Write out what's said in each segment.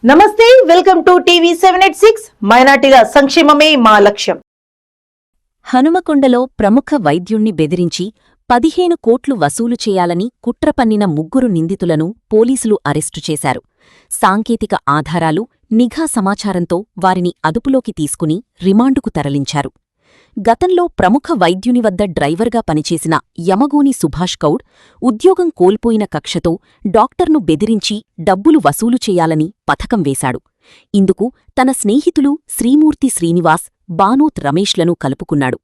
నమస్తే, welcome to TV 786. మైనార్టీల సంక్షేమమే మా లక్ష్యం. హనుమకొండలో ప్రముఖ వైద్యుణ్ణి బెదిరించి 15 కోట్లు వసూలు చేయాలని కుట్ర పన్నిన 3 నిందితులను పోలీసులు అరెస్టు చేశారు. సాంకేతిక ఆధారాలు, నిఘా సమాచారంతో వారిని అదుపులోకి తీసుకుని రిమాండుకు తరలించారు. గతంలో ప్రముఖ వైద్యుని వద్ద డ్రైవర్గా పనిచేసిన యమగోని సుభాష్ గౌడ్ ఉద్యోగం కోల్పోయిన కక్షతో డాక్టర్ను బెదిరించి డబ్బులు వసూలు చేయాలని పథకం వేశాడు. ఇందుకు తన స్నేహితులు శ్రీమూర్తి శ్రీనివాస్, బానోత్ రమేష్లను కలుపుకున్నాడు.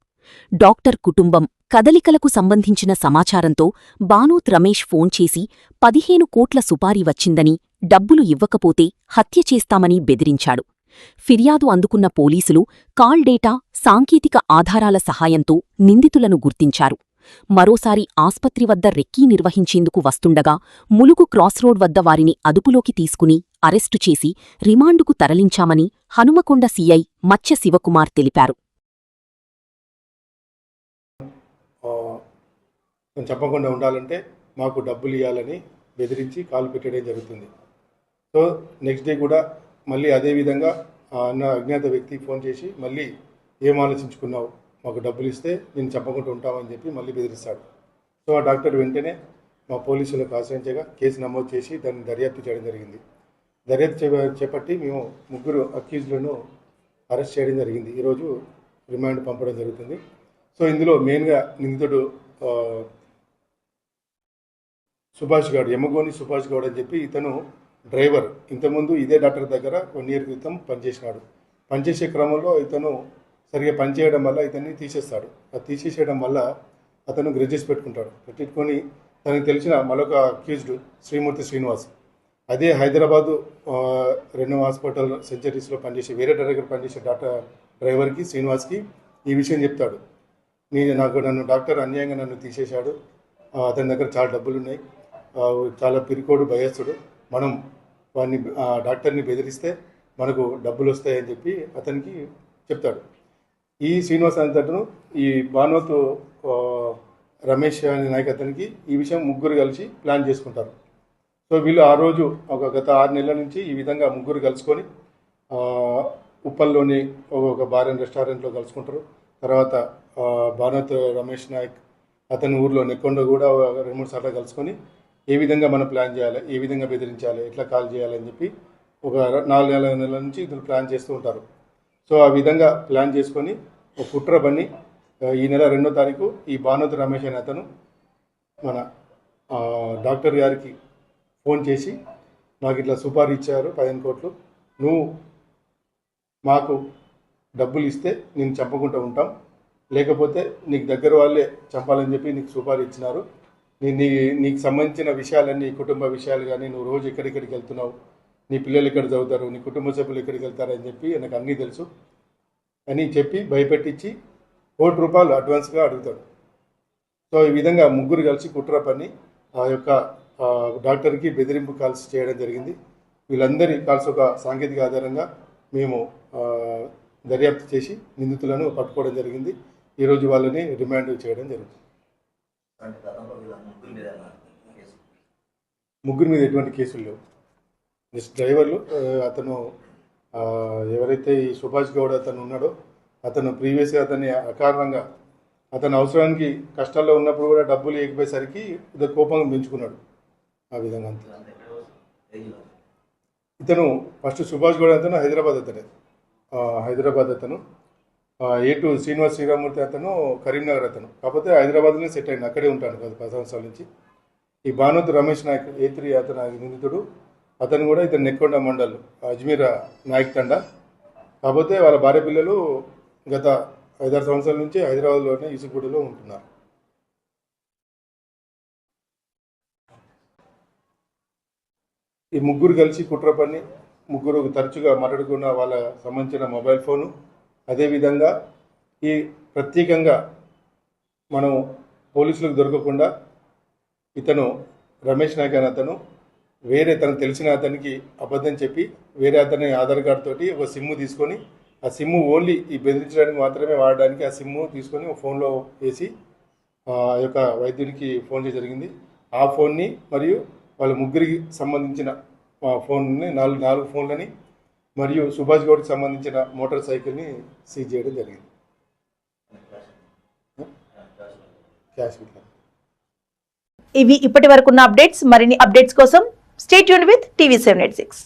డాక్టర్ కుటుంబం కదలికలకు సంబంధించిన సమాచారంతో బానోత్ రమేష్ ఫోన్ చేసి 15 కోట్ల సుపారీ వచ్చిందని, డబ్బులు ఇవ్వకపోతే హత్య చేస్తామని బెదిరించాడు. ఫిర్యాదు అందుకున్న పోలీసులు కాల్ డేటా, సాంకేతిక ఆధారాల సహాయంతో నిందితులను గుర్తించారు. మరోసారి ఆస్పత్రి వద్ద రెక్కీ నిర్వహించేందుకు వస్తుండగా ములుగు క్రాస్ రోడ్ వద్ద వారిని అదుపులోకి తీసుకుని అరెస్టు చేసి రిమాండుకు తరలించామని హనుమకొండ సీఐ మత్స్య శివకుమార్ తెలిపారు. చెప్పకుండా ఉండాలంటే మాకు డబ్బులు ఇవ్వాలని బెదిరించి కాలు పెట్టడం జరుగుతుంది. సో నెక్స్ట్ డే కూడా మళ్ళీ అదేవిధంగా అన్న అజ్ఞాత వ్యక్తి ఫోన్ చేసి మళ్ళీ ఏం ఆలోచించుకున్నావు, మాకు డబ్బులు ఇస్తే నేను చెప్పకుండా ఉంటామని చెప్పి మళ్ళీ బెదిరిస్తాడు. సో ఆ డాక్టర్ వెంటనే మా పోలీసులకు ఆశ్రయించగా కేసు నమోదు చేసి దాన్ని దర్యాప్తు చేయడం జరిగింది. దర్యాప్తు చేపట్టి మేము 3 అక్యూజ్లను అరెస్ట్ చేయడం జరిగింది. ఈరోజు రిమాండ్ పంపడం జరుగుతుంది. సో ఇందులో మెయిన్గా నిందితుడు సుభాష్ గౌడ్, యమగోని సుభాష్ గౌడ్ అని చెప్పి ఇతను డ్రైవర్. ఇంతకుముందు ఇదే డాక్టర్ దగ్గర 1 ఇయర్ క్రితం పనిచేసినాడు. పనిచేసే క్రమంలో ఇతను సరిగ్గా పనిచేయడం వల్ల ఇతన్ని తీసేస్తాడు. అది తీసేసేయడం వల్ల అతను గ్రెడ్జెస్ పెట్టుకుంటాడు. పెట్టుకొని తనకు తెలిసిన మరొక అక్యూజ్డ్ శ్రీమూర్తి శ్రీనివాస్, అదే హైదరాబాదు 2 హాస్పిటల్ సెంచరీస్లో పనిచేసే వేరే దగ్గర పనిచేసే డ్రైవర్కి శ్రీనివాస్కి ఈ విషయం చెప్తాడు. నన్ను డాక్టర్ అన్యాయంగా నన్ను తీసేశాడు, అతని దగ్గర చాలా డబ్బులు ఉన్నాయి, చాలా పిరికోడు, భయస్తుడు, మనం వాడిని డాక్టర్ని బెదిరిస్తే మనకు డబ్బులు వస్తాయని చెప్పి అతనికి చెప్తాడు. ఈ శ్రీనివాస్ అతను ఈ బానోత్ రమేష్ అనే నాయకత్వానికి ఈ విషయం 3 కలిసి ప్లాన్ చేసుకుంటారు. సో వీళ్ళు ఆ రోజు గత 6 నెలల నుంచి ఈ విధంగా 3 కలుసుకొని ఉప్పల్లోని ఒక బార్ అండ్ రెస్టారెంట్లో కలుసుకుంటారు. తర్వాత బానోత్ రమేష్ నాయక్ అతని ఊర్లో నెక్కొండ కూడా 2-3 సార్లు కలుసుకొని ఏ విధంగా మనం ప్లాన్ చేయాలి, ఏ విధంగా బెదిరించాలి, ఎట్లా కాల్ చేయాలని చెప్పి ఒక 4 నెలల నుంచి ఇద్దరు ప్లాన్ చేస్తూ ఉంటారు. సో ఆ విధంగా ప్లాన్ చేసుకొని ఒక కుట్ర పని ఈ నెల 2వ తారీఖు ఈ బానోత్ రమేష్ అనే అతను మన డాక్టర్ గారికి ఫోన్ చేసి నాకు ఇట్లా సుపారీ ఇచ్చారు 15 కోట్లు, నువ్వు మాకు డబ్బులు ఇస్తే నేను చంపకుండా ఉంటాం, లేకపోతే నీకు దగ్గర వాళ్ళే చంపాలని చెప్పి నీకు సుపారీ ఇచ్చినారు, నీకు సంబంధించిన విషయాలన్నీ, కుటుంబ విషయాలు కానీ, నువ్వు రోజు ఎక్కడికి వెళ్తున్నావు, నీ పిల్లలు ఎక్కడ చదువుతారు, నీ కుటుంబ సభ్యులు ఎక్కడికి వెళ్తారని చెప్పి నాకు అన్నీ తెలుసు అని చెప్పి భయపెట్టించి ₹1 కోటి అడ్వాన్స్గా అడుగుతాడు. సో ఈ విధంగా 3 కలిసి కుట్ర పని ఆ యొక్క డాక్టర్కి బెదిరింపు కాల్స్ చేయడం జరిగింది. వీళ్ళందరి కాల్స్ ఒక సాంకేతిక ఆధారంగా మేము దర్యాప్తు చేసి నిందితులను పట్టుకోవడం జరిగింది. ఈరోజు వాళ్ళని రిమాండ్ చేయడం జరుగుతుంది. 3 మీద ఎటువంటి కేసులు లేవు. జస్ట్ డ్రైవర్లు. అతను ఎవరైతే ఈ సుభాష్ గౌడ్ అతను ఉన్నాడో అతను ప్రీవియస్గా అతన్ని అకారణంగా అతని అవసరానికి కష్టాల్లో ఉన్నప్పుడు కూడా డబ్బులు ఇవ్వకపోయేసరికి ఇద్దరు కోపంగా పెంచుకున్నాడు. ఆ విధంగా ఇతను ఫస్ట్ సుభాష్ గౌడ్ అతను హైదరాబాద్ అతను A2 శ్రీనివాస్ శ్రీరామూర్తి అతను కరీంనగర్ అతను. కాకపోతే హైదరాబాద్లో సెట్ అయింది, అక్కడే ఉంటాను 10 సంవత్సరాల నుంచి. ఈ బానోత్ రమేష్ నాయక్ A3 అతను నిందితుడు. అతను కూడా ఇతను నెక్కొండ మండల్ అజ్మీర్ నాయక్ తండ. కాకపోతే వాళ్ళ భార్య పిల్లలు గత 5-6 సంవత్సరాల నుంచి హైదరాబాద్లోనే ఈసుగూడలో ఉంటున్నారు. ఈ 3 కలిసి కుట్ర పని 3 తరచుగా మాట్లాడుకున్న వాళ్ళ సంబంధించిన మొబైల్ ఫోను, అదేవిధంగా ఈ ప్రత్యేకంగా మనం పోలీసులకు దొరకకుండా ఇతను రమేష్ నాయక్ అని అతను వేరే తనకు తెలిసిన అతనికి అబద్ధం చెప్పి వేరే అతని ఆధార్ కార్డు తోటి ఒక సిమ్ము తీసుకొని ఆ సిమ్ము ఓన్లీ ఈ బెదిరించడానికి మాత్రమే వాడడానికి ఆ సిమ్ము తీసుకొని ఫోన్లో వేసి ఆ యొక్క వైద్యునికి ఫోన్ చేయడం జరిగింది. ఆ ఫోన్ని మరియు వాళ్ళ 3కి సంబంధించిన ఫోన్ని నాలుగు ఫోన్లని మరియు సుభాష్ గౌడ్కి సంబంధించిన మోటార్ సైకిల్ని సీజ్ చేయడం జరిగింది. క్యాష్ గిట్లా. ఇవి ఇప్పటి వరకున్న అప్డేట్స్. మరిన్ని అప్డేట్స్ కోసం స్టే ట్యూన్డ్ విత్ టీవీ 786.